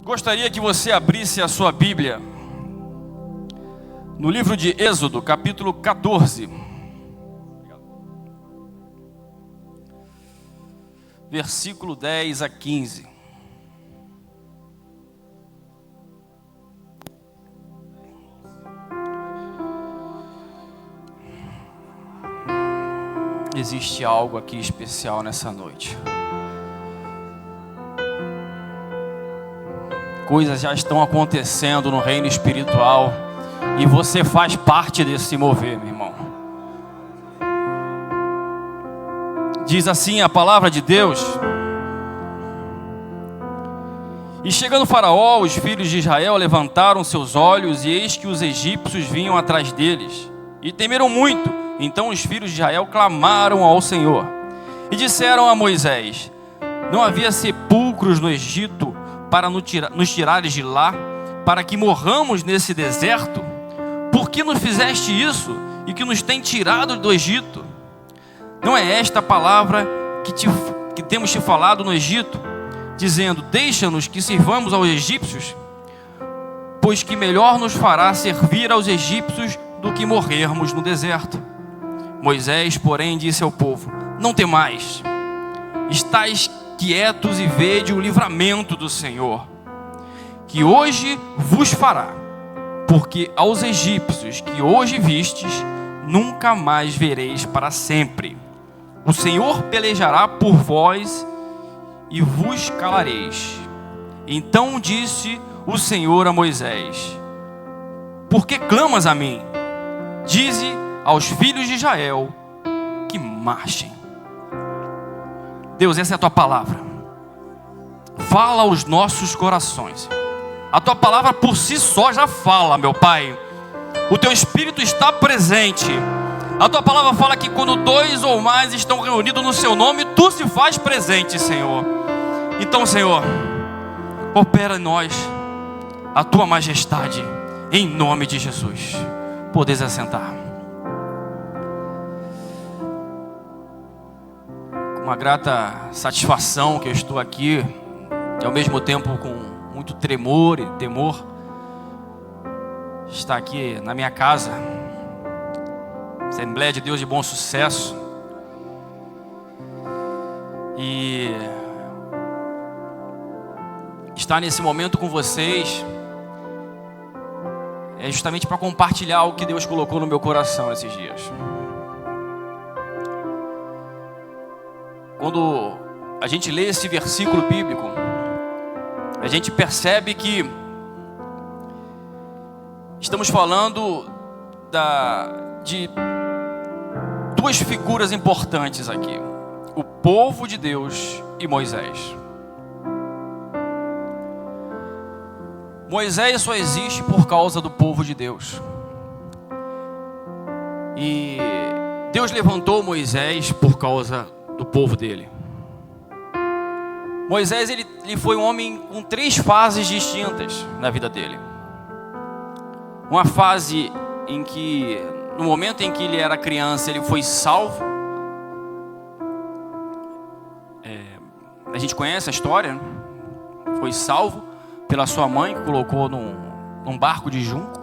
Gostaria que você abrisse a sua Bíblia no livro de Êxodo, capítulo 14. Versículo 10 a 15. Existe algo aqui especial nessa noite. Coisas já estão acontecendo no reino espiritual e você faz parte desse mover, meu irmão. Diz assim a palavra de Deus: E chegando Faraó, os filhos de Israel levantaram seus olhos, e eis que os egípcios vinham atrás deles, e temeram muito. Então os filhos de Israel clamaram ao Senhor, e disseram a Moisés: Não havia sepulcros no Egito para nos tirares de lá, para que morramos nesse deserto? Por que nos fizeste isso, e que nos tem tirado do Egito? Não é esta a palavra que temos te falado no Egito, dizendo: Deixa-nos que sirvamos aos egípcios? Pois que melhor nos fará servir aos egípcios do que morrermos no deserto. Moisés, porém, disse ao povo: Não temais, estais quietos e vede o livramento do Senhor, que hoje vos fará, porque aos egípcios que hoje vistes, nunca mais vereis para sempre. O Senhor pelejará por vós e vos calareis. Então disse o Senhor a Moisés: Por que clamas a mim? Dize aos filhos de Israel que marchem. Deus, essa é a tua palavra. Fala aos nossos corações. A tua palavra por si só já fala, meu Pai. O teu Espírito está presente. A tua palavra fala que quando dois ou mais estão reunidos no seu nome, tu se faz presente, Senhor. Então, Senhor, opera em nós a tua majestade, em nome de Jesus. Podeis assentar. Uma grata satisfação que eu estou aqui, e ao mesmo tempo com muito tremor e temor, estar aqui na minha casa, Assembleia de Deus de Bom Sucesso, e estar nesse momento com vocês é justamente para compartilhar o que Deus colocou no meu coração esses dias. Quando a gente lê esse versículo bíblico, a gente percebe que estamos falando de duas figuras importantes aqui: o povo de Deus e Moisés. Moisés só existe por causa do povo de Deus. E Deus levantou Moisés por causa do povo dele. Moisés ele foi um homem com três fases distintas na vida dele. Uma fase em que, no momento em que ele era criança, ele foi salvo. A gente conhece a história, né? Foi salvo pela sua mãe, que colocou num barco de junco,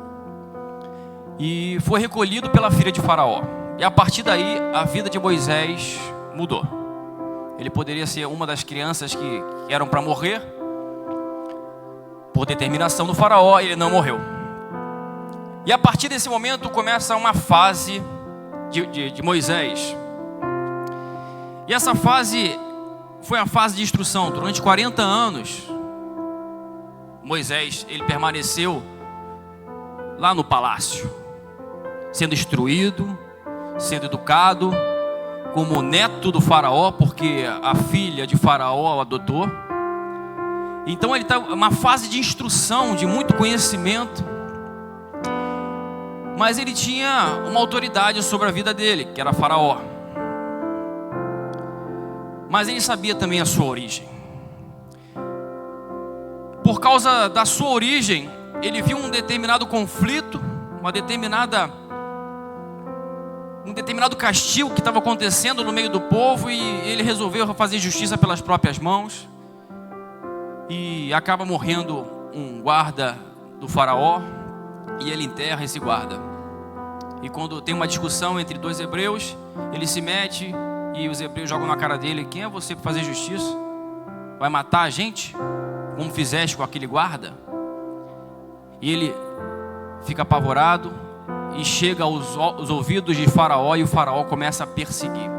e foi recolhido pela filha de Faraó. E a partir daí, a vida de Moisés mudou. Ele poderia ser uma das crianças que eram para morrer, por determinação do Faraó, ele não morreu. E a partir desse momento começa uma fase de Moisés. E essa fase foi a fase de instrução. Durante 40 anos, Moisés ele permaneceu lá no palácio, sendo instruído, sendo educado, como neto do Faraó, porque a filha de Faraó o adotou. Então ele está numa fase de instrução, de muito conhecimento. Mas ele tinha uma autoridade sobre a vida dele, que era Faraó. Mas ele sabia também a sua origem. Por causa da sua origem, ele viu um determinado conflito, um determinado castigo que estava acontecendo no meio do povo, e ele resolveu fazer justiça pelas próprias mãos. e acaba morrendo um guarda do faraó, e ele enterra esse guarda. E quando tem uma discussão entre dois hebreus, ele se mete e os hebreus jogam na cara dele: quem é você para fazer justiça? Vai matar a gente, como fizeste com aquele guarda? E ele fica apavorado e chega aos ouvidos de Faraó, e o Faraó começa a perseguir.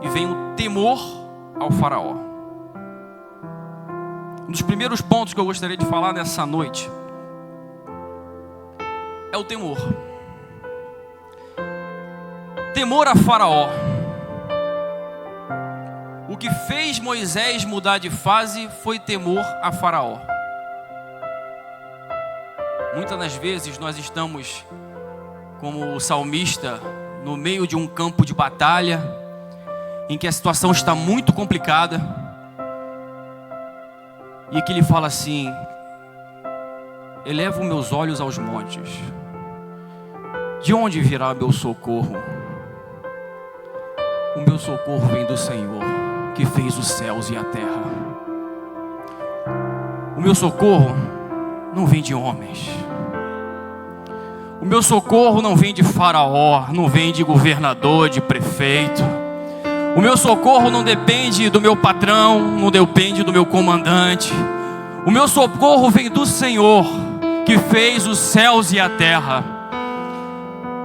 E vem o temor ao Faraó. Um dos primeiros pontos que eu gostaria de falar nessa noite é o temor. Temor a Faraó. O que fez Moisés mudar de fase foi temor a Faraó. Muitas das vezes nós estamos, como o salmista, no meio de um campo de batalha, em que a situação está muito complicada, e que ele fala assim: elevo meus olhos aos montes, de onde virá meu socorro? O meu socorro vem do Senhor, que fez os céus e a terra. O meu socorro não vem de homens. O meu socorro não vem de Faraó, não vem de governador, de prefeito. O meu socorro não depende do meu patrão, não depende do meu comandante. O meu socorro vem do Senhor, que fez os céus e a terra.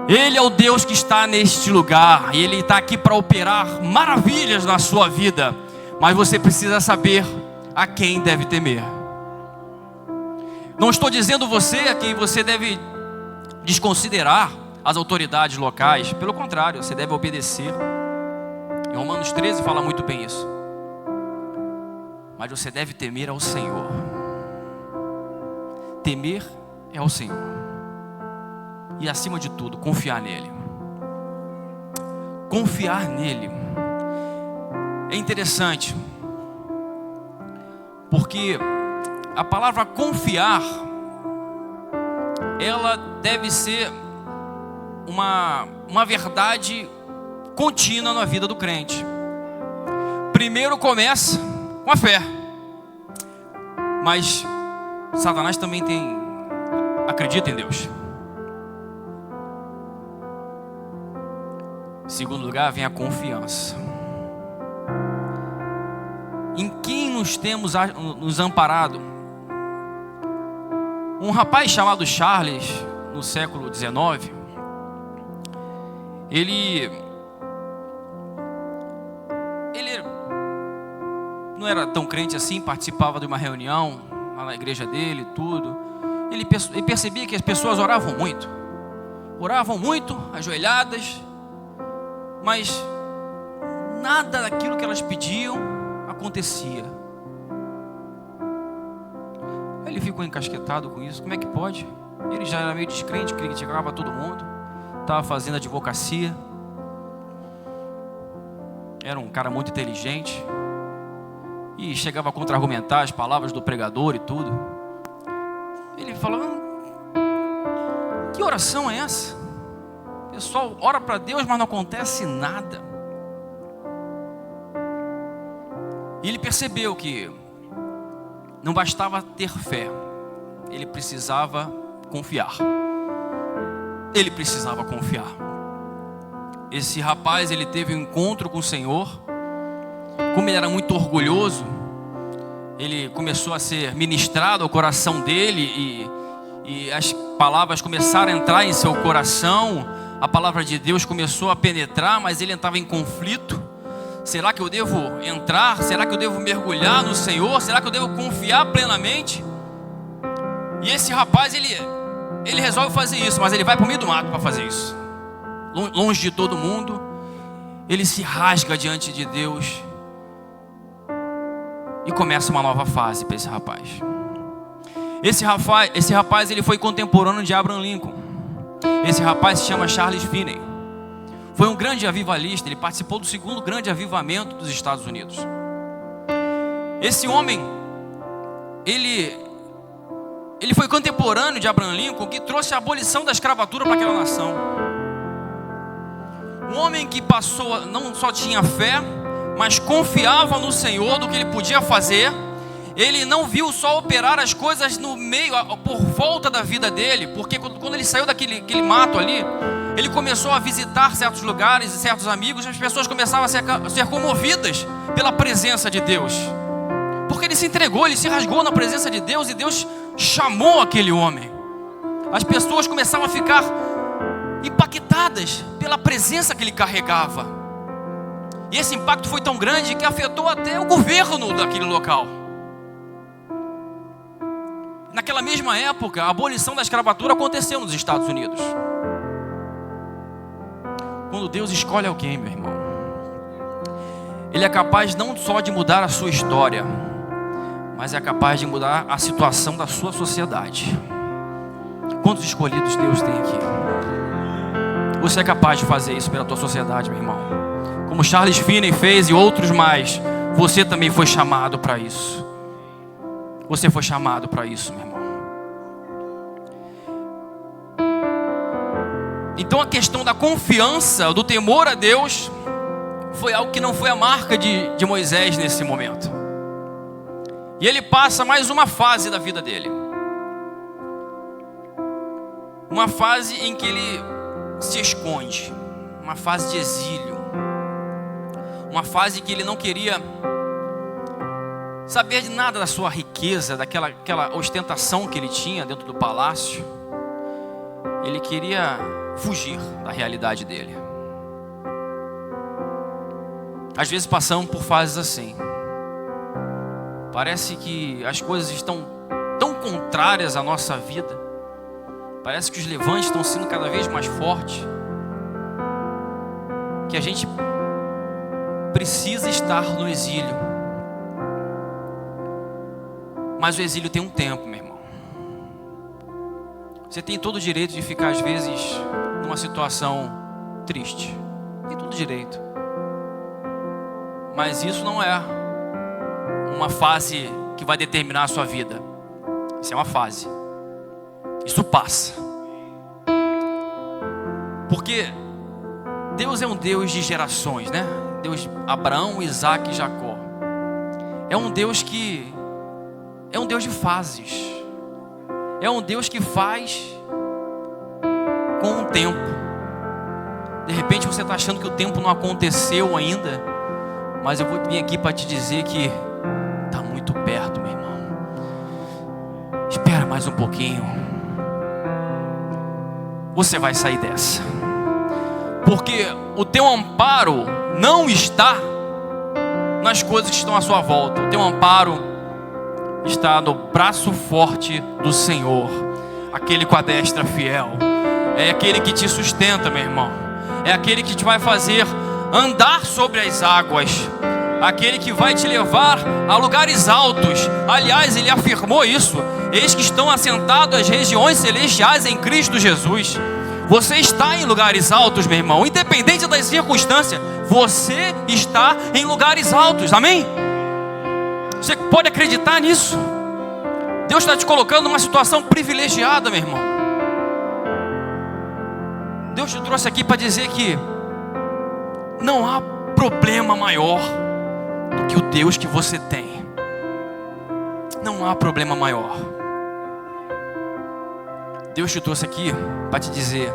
Ele é o Deus que está neste lugar, e Ele está aqui para operar maravilhas na sua vida. Mas você precisa saber a quem deve temer. Não estou dizendo você a quem você deve desconsiderar as autoridades locais. Pelo contrário, você deve obedecer. Em Romanos 13 fala muito bem isso. Mas você deve temer ao Senhor. Temer é ao Senhor. E acima de tudo, confiar nele. Confiar nele. É interessante, porque a palavra confiar, ela deve ser uma verdade contínua na vida do crente. Primeiro começa com a fé, mas Satanás também acredita em Deus. Em segundo lugar, vem a confiança. Em quem nos temos nos amparado? Um rapaz chamado Charles, no século XIX, ele não era tão crente assim, participava de uma reunião lá na igreja dele e tudo. Ele percebia que as pessoas oravam muito, ajoelhadas, mas nada daquilo que elas pediam acontecia. Ele ficou encasquetado com isso. Como é que pode? Ele já era meio descrente, criticava todo mundo, estava fazendo advocacia, era um cara muito inteligente e chegava a contra-argumentar as palavras do pregador e tudo. Ele falou: que oração é essa? O pessoal ora para Deus, mas não acontece nada. E ele percebeu que não bastava ter fé, ele precisava confiar. Ele precisava confiar. Esse rapaz, ele teve um encontro com o Senhor. Como ele era muito orgulhoso, ele começou a ser ministrado ao coração dele, e as palavras começaram a entrar em seu coração. A palavra de Deus começou a penetrar, mas ele estava em conflito. Será que eu devo entrar? Será que eu devo mergulhar no Senhor? Será que eu devo confiar plenamente? E esse rapaz, ele resolve fazer isso, mas ele vai para o meio do mato para fazer isso. Longe de todo mundo. Ele se rasga diante de Deus. E começa uma nova fase para esse rapaz. Esse rapaz, ele foi contemporâneo de Abraham Lincoln. Esse rapaz se chama Charles Finney. Foi um grande avivalista. Ele participou do segundo grande avivamento dos Estados Unidos. Esse homem, ele foi contemporâneo de Abraham Lincoln, que trouxe a abolição da escravatura para aquela nação. Um homem que não só tinha fé, mas confiava no Senhor, do que ele podia fazer. ele não viu só operar as coisas no meio, por volta da vida dele, porque quando ele saiu daquele mato ali, ele começou a visitar certos lugares e certos amigos, e as pessoas começavam a ser comovidas pela presença de Deus, porque ele se entregou, ele se rasgou na presença de Deus, e Deus chamou aquele homem. As pessoas começavam a ficar impactadas pela presença que ele carregava, e esse impacto foi tão grande que afetou até o governo daquele local. Naquela mesma época, a abolição da escravatura aconteceu nos Estados Unidos. Quando Deus escolhe alguém, meu irmão, Ele é capaz não só de mudar a sua história, mas é capaz de mudar a situação da sua sociedade. Quantos escolhidos Deus tem aqui? Você é capaz de fazer isso pela tua sociedade, meu irmão. Como Charles Finney fez e outros mais, você também foi chamado para isso. Você foi chamado para isso, meu irmão. Então a questão da confiança, do temor a Deus, foi algo que não foi a marca de Moisés nesse momento. E ele passa mais uma fase da vida dele. Uma fase em que ele se esconde. Uma fase de exílio. Uma fase em que ele não queria saber de nada da sua riqueza, daquela ostentação que ele tinha dentro do palácio. Ele queria fugir da realidade dele. Às vezes passamos por fases assim. Parece que as coisas estão tão contrárias à nossa vida. Parece que os levantes estão sendo cada vez mais fortes, que a gente precisa estar no exílio. Mas o exílio tem um tempo, meu irmão. Você tem todo o direito de ficar às vezes numa situação triste. Tem todo o direito. Mas isso não é uma fase que vai determinar a sua vida. Isso é uma fase. Isso passa. Porque Deus é um Deus de gerações, né? Deus de Abraão, Isaac e Jacó. É um Deus que é um Deus de fases. É um Deus que faz com o tempo. De repente você está achando que o tempo não aconteceu ainda, mas eu vou vir aqui para te dizer que está muito perto, meu irmão. Espera mais um pouquinho. Você vai sair dessa. Porque o teu amparo não está nas coisas que estão à sua volta. O teu amparo está no braço forte do Senhor, aquele com a destra fiel. É aquele que te sustenta, meu irmão. É aquele que te vai fazer andar sobre as águas. Aquele que vai te levar a lugares altos. Aliás, ele afirmou isso: eis que estão assentados as regiões celestiais em Cristo Jesus. Você está em lugares altos, meu irmão. Independente das circunstâncias, você está em lugares altos. Amém? Você pode acreditar nisso? Deus está te colocando numa situação privilegiada, meu irmão. Deus te trouxe aqui para dizer que não há problema maior do que o Deus que você tem. Não há problema maior. Deus te trouxe aqui para te dizer: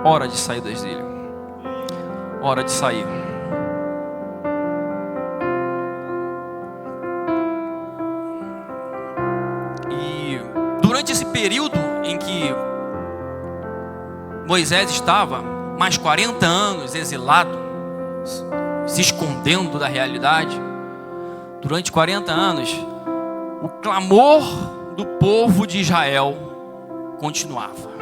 hora de sair do exílio. Hora de sair. E durante esse período em que Moisés estava mais 40 anos exilado, se escondendo da realidade, durante 40 anos, o clamor do povo de Israel continuava.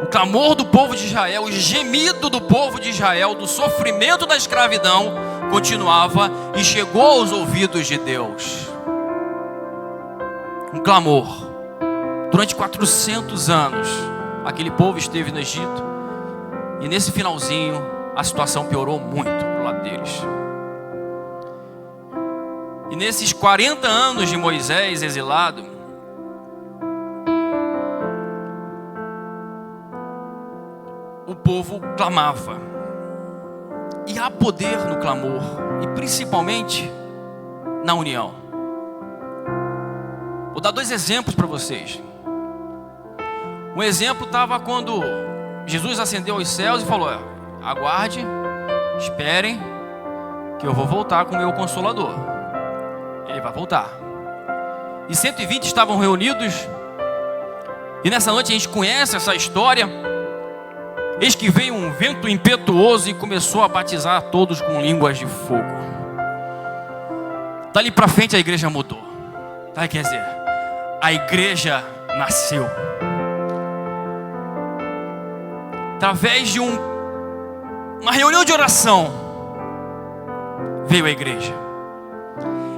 O clamor do povo de Israel, o gemido do povo de Israel, do sofrimento da escravidão, continuava e chegou aos ouvidos de Deus. Um clamor. Durante 400 anos, aquele povo esteve no Egito, e nesse finalzinho, a situação piorou muito pro lado deles. E nesses 40 anos de Moisés exilado, o povo clamava. E há poder no clamor. E principalmente na união. Vou dar 2 exemplos para vocês. Um exemplo estava quando Jesus ascendeu aos céus e falou: aguarde, esperem, que eu vou voltar com o meu Consolador. Ele vai voltar. E 120 estavam reunidos. E nessa noite a gente conhece essa história. Eis que veio um vento impetuoso e começou a batizar todos com línguas de fogo. Dali para frente a igreja mudou. Tá? Quer dizer, a igreja nasceu. Através de uma reunião de oração, veio a igreja.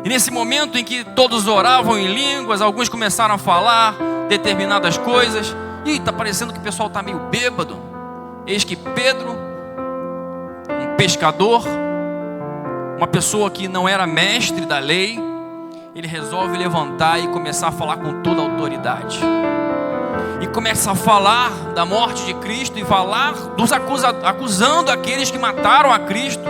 E nesse momento em que todos oravam em línguas, alguns começaram a falar determinadas coisas. E está parecendo que o pessoal está meio bêbado. Eis que Pedro, um pescador, uma pessoa que não era mestre da lei, ele resolve levantar e começar a falar com toda a autoridade. E começa a falar da morte de Cristo e falar acusando aqueles que mataram a Cristo.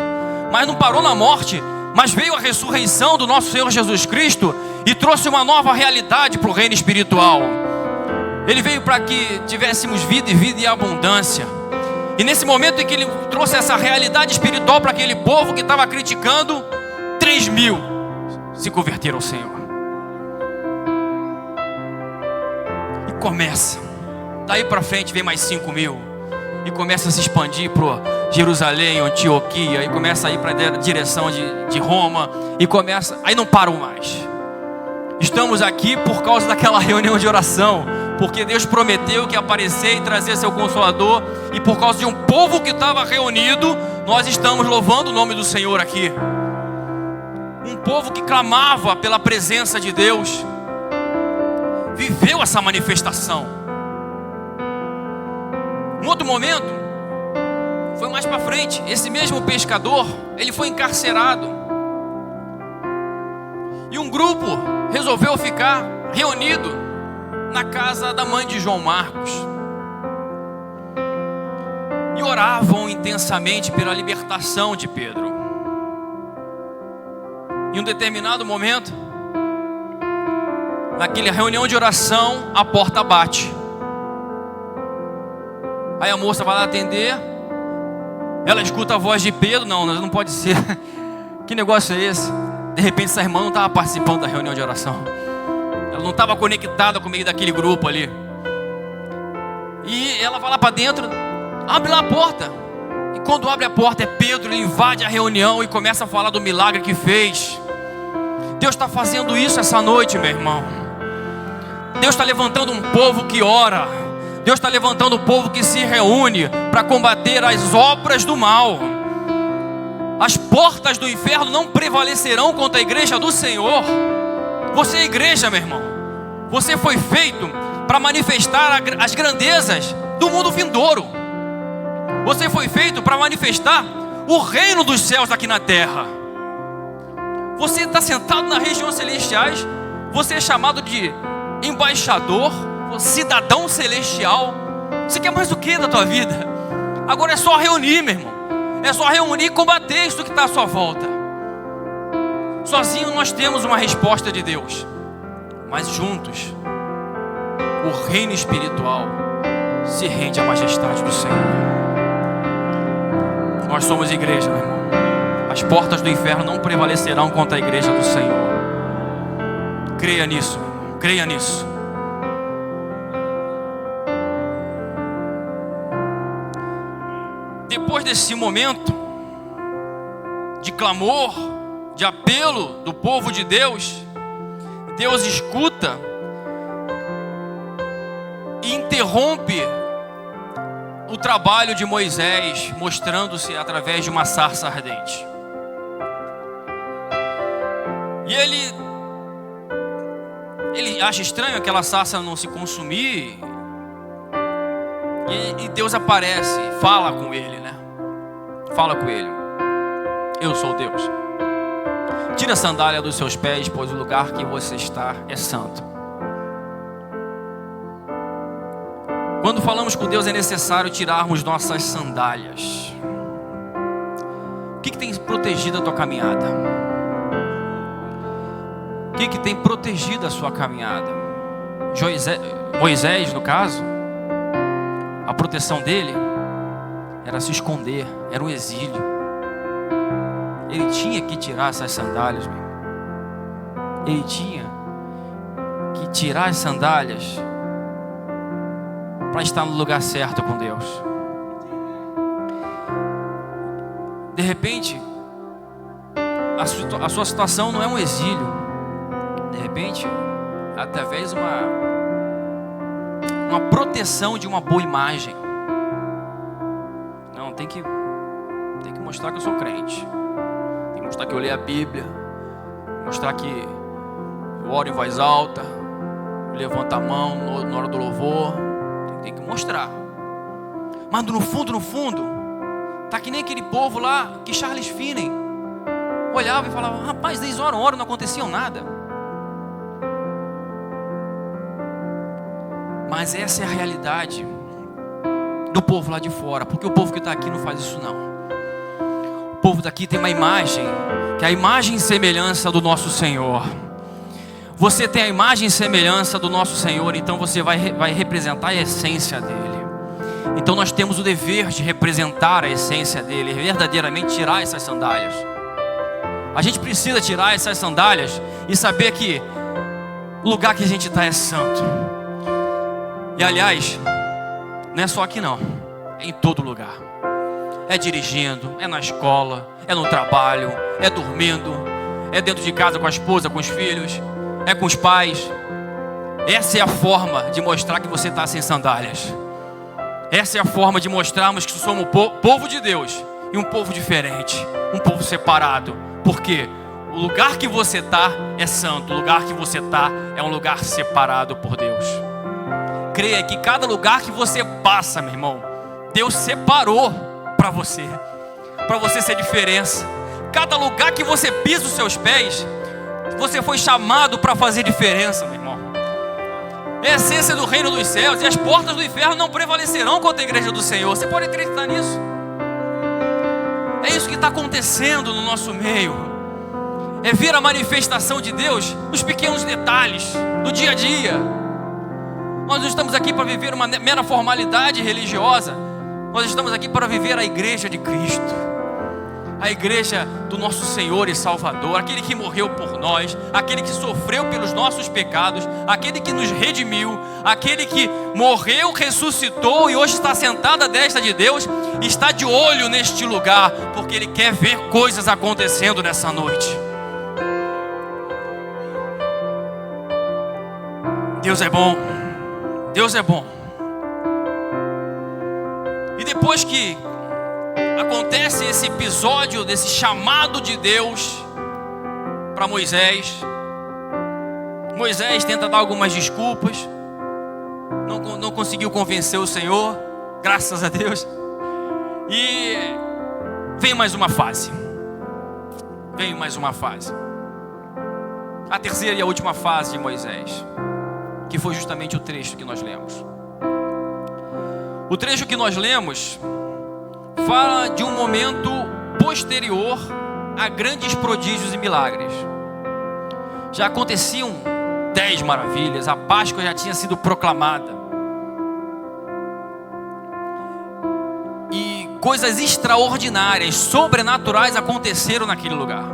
Mas não parou na morte, mas veio a ressurreição do nosso Senhor Jesus Cristo e trouxe uma nova realidade para o reino espiritual. Ele veio para que tivéssemos vida e vida em abundância. E nesse momento em que ele trouxe essa realidade espiritual para aquele povo que estava criticando, 3.000 se converteram ao Senhor. E começa, daí para frente vem mais 5.000. E começa a se expandir para Jerusalém, Antioquia. E começa a ir para a direção de Roma. E começa, aí não param mais. Estamos aqui por causa daquela reunião de oração. Porque Deus prometeu que ia aparecer e trazer seu Consolador. E por causa de um povo que estava reunido, nós estamos louvando o nome do Senhor aqui. Um povo que clamava pela presença de Deus viveu essa manifestação. Um outro momento foi mais para frente. Esse mesmo pescador, ele foi encarcerado. E um grupo resolveu ficar reunido na casa da mãe de João Marcos. E oravam intensamente pela libertação de Pedro. Em um determinado momento, naquela reunião de oração, a porta bate. Aí a moça vai lá atender. Ela escuta a voz de Pedro. Não pode ser. Que negócio é esse? De repente essa irmã não estava participando da reunião de oração. Ela não estava conectada com o meio daquele grupo ali. E ela vai lá para dentro, abre lá a porta. E quando abre a porta é Pedro. Ele invade a reunião e começa a falar do milagre que fez. Deus está fazendo isso essa noite, meu irmão. Deus está levantando um povo que ora. Deus está levantando um povo que se reúne para combater as obras do mal. As portas do inferno não prevalecerão contra a igreja do Senhor. Você é igreja, meu irmão. Você foi feito para manifestar as grandezas do mundo vindouro. Você foi feito para manifestar o reino dos céus aqui na terra. Você está sentado nas regiões celestiais. Você é chamado de embaixador, cidadão celestial. Você quer mais o que da tua vida? Agora é só reunir, meu irmão. É só reunir e combater isso que está à sua volta. Sozinho nós temos uma resposta de Deus, mas juntos o reino espiritual se rende à majestade do Senhor. Nós somos igreja, meu irmão. As portas do inferno não prevalecerão contra a igreja do Senhor. Creia nisso, meu irmão. Creia nisso. Depois desse momento de clamor, de apelo do povo de Deus, Deus escuta e interrompe o trabalho de Moisés, mostrando-se através de uma sarça ardente. E ele acha estranho aquela sarça não se consumir. E Deus aparece, fala com ele, né? Fala com ele. Eu sou Deus. Tira a sandália dos seus pés, pois o lugar que você está é santo. Quando falamos com Deus é necessário tirarmos nossas sandálias. O que tem protegido a tua caminhada? que tem protegido a sua caminhada? Moisés, no caso, a proteção dele era se esconder, era o exílio. Ele tinha que tirar essas sandálias, meu irmão. Ele tinha que tirar as sandálias para estar no lugar certo com Deus. De repente, a sua situação não é um exílio. De repente, através de uma proteção de uma boa imagem. Não, tem que mostrar que eu sou crente. Tem que mostrar que eu leio a Bíblia. Mostrar que eu oro em voz alta. Eu levanto a mão na hora do louvor. Tem que mostrar. Mas no fundo, tá que nem aquele povo lá que Charles Finney olhava e falava: rapaz, 10 horas não acontecia nada. Mas essa é a realidade do povo lá de fora, porque o povo que está aqui não faz isso não. O povo daqui tem uma imagem, que é a imagem e semelhança do nosso Senhor. Você tem a imagem e semelhança do nosso Senhor, então você vai representar a essência dele. Então nós temos o dever de representar a essência dele, verdadeiramente tirar essas sandálias. A gente precisa tirar essas sandálias e saber que o lugar que a gente está é santo. E aliás, não é só aqui não, é em todo lugar. É dirigindo, é na escola, é no trabalho, é dormindo, é dentro de casa com a esposa, com os filhos, é com os pais. Essa é a forma de mostrar que você está sem sandálias. Essa é a forma de mostrarmos que somos povo de Deus e um povo diferente, um povo separado. Porque o lugar que você está é santo, o lugar que você está é um lugar separado por Deus. Creia que cada lugar que você passa, meu irmão, Deus separou para você ser diferença. Cada lugar que você pisa os seus pés, você foi chamado para fazer diferença, meu irmão. É a essência do reino dos céus, e as portas do inferno não prevalecerão contra a igreja do Senhor. Você pode acreditar nisso? É isso que está acontecendo no nosso meio. É ver a manifestação de Deus nos pequenos detalhes do dia a dia. Nós não estamos aqui para viver uma mera formalidade religiosa. Nós estamos aqui para viver a igreja de Cristo, a igreja do nosso Senhor e Salvador, aquele que morreu por nós, aquele que sofreu pelos nossos pecados, aquele que nos redimiu, aquele que morreu, ressuscitou e hoje está sentado à destra de Deus, está de olho neste lugar, porque Ele quer ver coisas acontecendo nessa noite. Deus é bom. Deus é bom. E depois que acontece esse episódio, desse chamado de Deus para Moisés, Moisés tenta dar algumas desculpas, não conseguiu convencer o Senhor, graças a Deus. E vem mais uma fase. A terceira e a última fase de Moisés, que foi justamente o trecho que nós lemos. O trecho que nós lemos fala de um momento posterior a grandes prodígios e milagres. Já aconteciam 10 maravilhas, a Páscoa já tinha sido proclamada. E coisas extraordinárias, sobrenaturais aconteceram naquele lugar.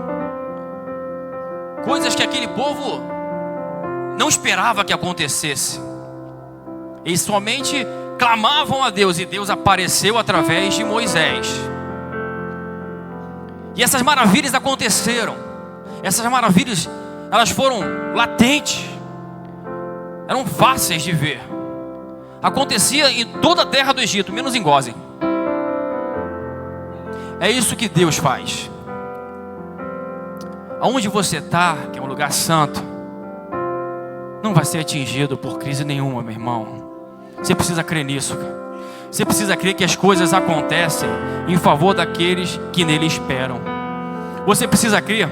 Coisas que aquele povo não esperava que acontecesse. Eles somente clamavam a Deus e Deus apareceu através de Moisés. E essas maravilhas aconteceram. Essas maravilhas, elas foram latentes, eram fáceis de ver. Acontecia em toda a terra do Egito, menos em Gósen. É isso que Deus faz. Aonde você está, que é um lugar santo, não vai ser atingido por crise nenhuma, meu irmão. Você precisa crer nisso. Você precisa crer que as coisas acontecem em favor daqueles que nele esperam. Você precisa crer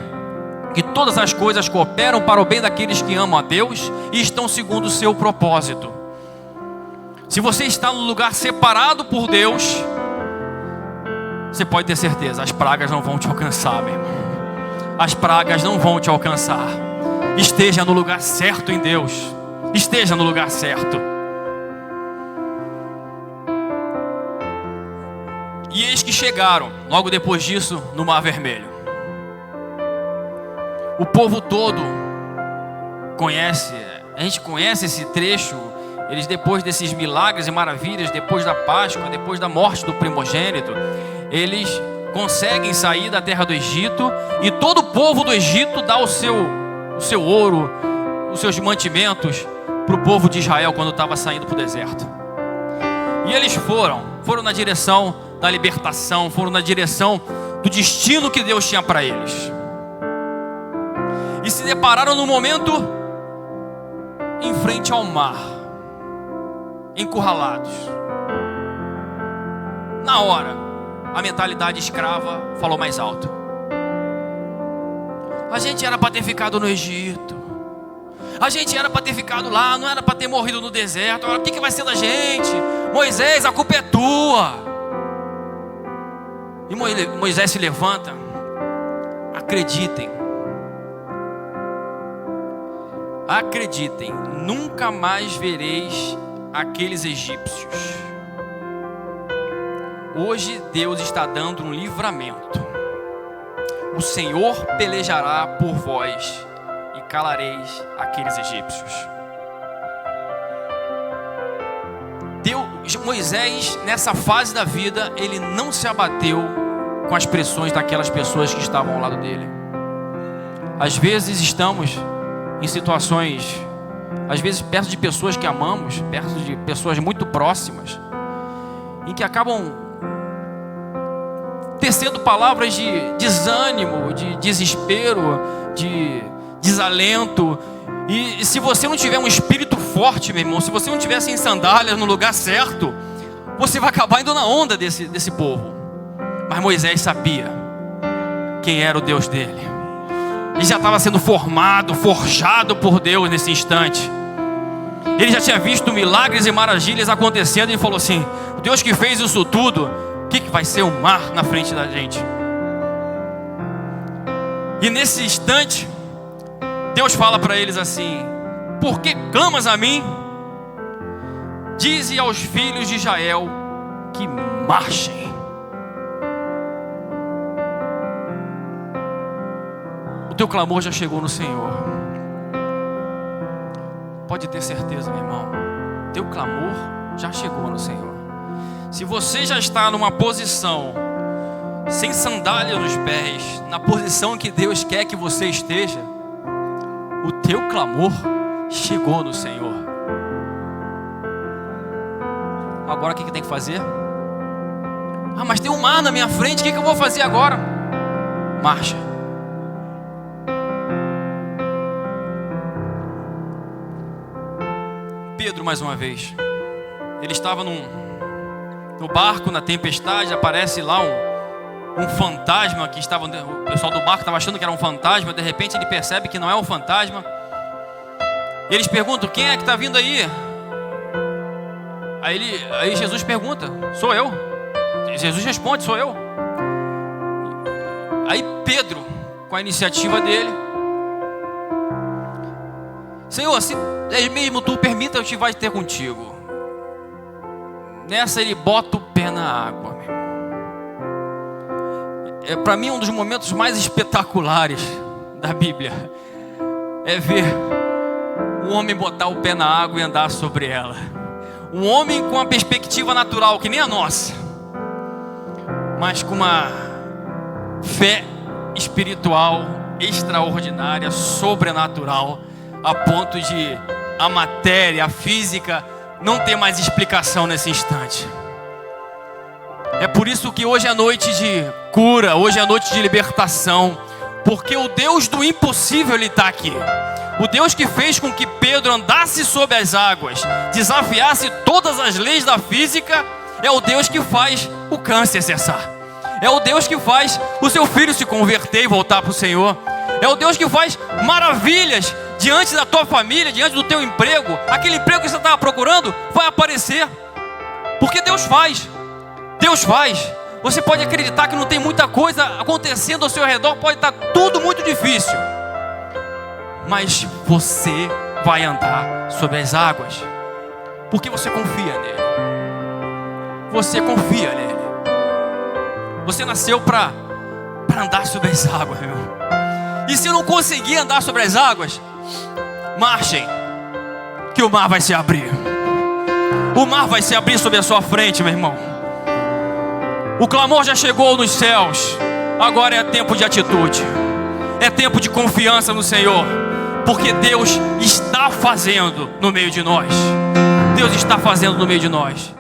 que todas as coisas cooperam para o bem daqueles que amam a Deus e estão segundo o seu propósito. Se você está no lugar separado por Deus, você pode ter certeza, as pragas não vão te alcançar, meu irmão. As pragas não vão te alcançar. esteja no lugar certo em Deus. Esteja no lugar certo. E eis que chegaram, logo depois disso, no Mar Vermelho. O povo todo conhece, a gente conhece esse trecho. Eles, depois desses milagres e maravilhas, depois da Páscoa, depois da morte do primogênito, eles conseguem sair da terra do Egito, e todo o povo do Egito dá o seu ouro, os seus mantimentos para o povo de Israel quando estava saindo para o deserto. E eles foram na direção da libertação, foram na direção do destino que Deus tinha para eles. E se depararam no momento em frente ao mar, encurralados. Na hora, a mentalidade escrava falou mais alto. A gente era para ter ficado no Egito. A gente era para ter ficado lá, não era para ter morrido no deserto. Agora o que vai ser da gente? Moisés, a culpa é tua. E Moisés se levanta. Acreditem, nunca mais vereis aqueles egípcios. Hoje Deus está dando um livramento. O Senhor pelejará por vós e calareis aqueles egípcios. Moisés, nessa fase da vida, ele não se abateu com as pressões daquelas pessoas que estavam ao lado dele. Às vezes estamos em situações, às vezes perto de pessoas que amamos, perto de pessoas muito próximas, em que acabam tecendo palavras de desânimo, de desespero, de desalento. E se você não tiver um espírito forte, meu irmão, se você não tiver sem sandálias no lugar certo, você vai acabar indo na onda desse povo. Mas Moisés sabia quem era o Deus dele. Ele já estava sendo formado, forjado por Deus nesse instante. Ele já tinha visto milagres e maravilhas acontecendo e falou assim: o Deus que fez isso tudo, o que vai ser o mar na frente da gente? E nesse instante, Deus fala para eles assim: por que clamas a mim? Dize aos filhos de Israel que marchem. O teu clamor já chegou no Senhor. Pode ter certeza, meu irmão. Teu clamor já chegou no Senhor. Se você já está numa posição sem sandália nos pés, na posição que Deus quer que você esteja, o teu clamor chegou no Senhor. Agora o que tem que fazer? Ah, mas tem um mar na minha frente, o que eu vou fazer agora? Marcha. Pedro, mais uma vez, ele estava no barco, na tempestade, aparece lá um fantasma que estava, o pessoal do barco estava achando que era um fantasma, de repente ele percebe que não é um fantasma. E eles perguntam: quem é que está vindo aí? Aí Jesus pergunta: sou eu. Jesus responde: sou eu. Aí Pedro, com a iniciativa dele: Senhor, se é mesmo tu permita, eu te vai ter contigo. Nessa ele bota o pé na água. É para mim um dos momentos mais espetaculares da Bíblia. É ver um homem botar o pé na água e andar sobre ela. Um homem com uma perspectiva natural que nem a nossa, mas com uma fé espiritual extraordinária, sobrenatural, a ponto de a matéria, a física não ter mais explicação nesse instante. É por isso que hoje é noite de cura, hoje é noite de libertação, porque o Deus do impossível, Ele está aqui. O Deus que fez com que Pedro andasse sobre as águas, desafiasse todas as leis da física, é o Deus que faz o câncer cessar. É o Deus que faz o seu filho se converter e voltar para o Senhor. É o Deus que faz maravilhas diante da tua família, diante do teu emprego. Aquele emprego que você estava procurando vai aparecer, porque Deus faz. Deus faz. Você pode acreditar que não tem muita coisa acontecendo ao seu redor, pode estar tudo muito difícil, mas você vai andar sobre as águas, porque você confia nele. Você confia nele. Você nasceu para andar sobre as águas, meu. E se não conseguir andar sobre as águas, marchem, que o mar vai se abrir. O mar vai se abrir sobre a sua frente, meu irmão. O clamor já chegou nos céus. Agora é tempo de atitude. É tempo de confiança no Senhor, porque Deus está fazendo no meio de nós. Deus está fazendo no meio de nós.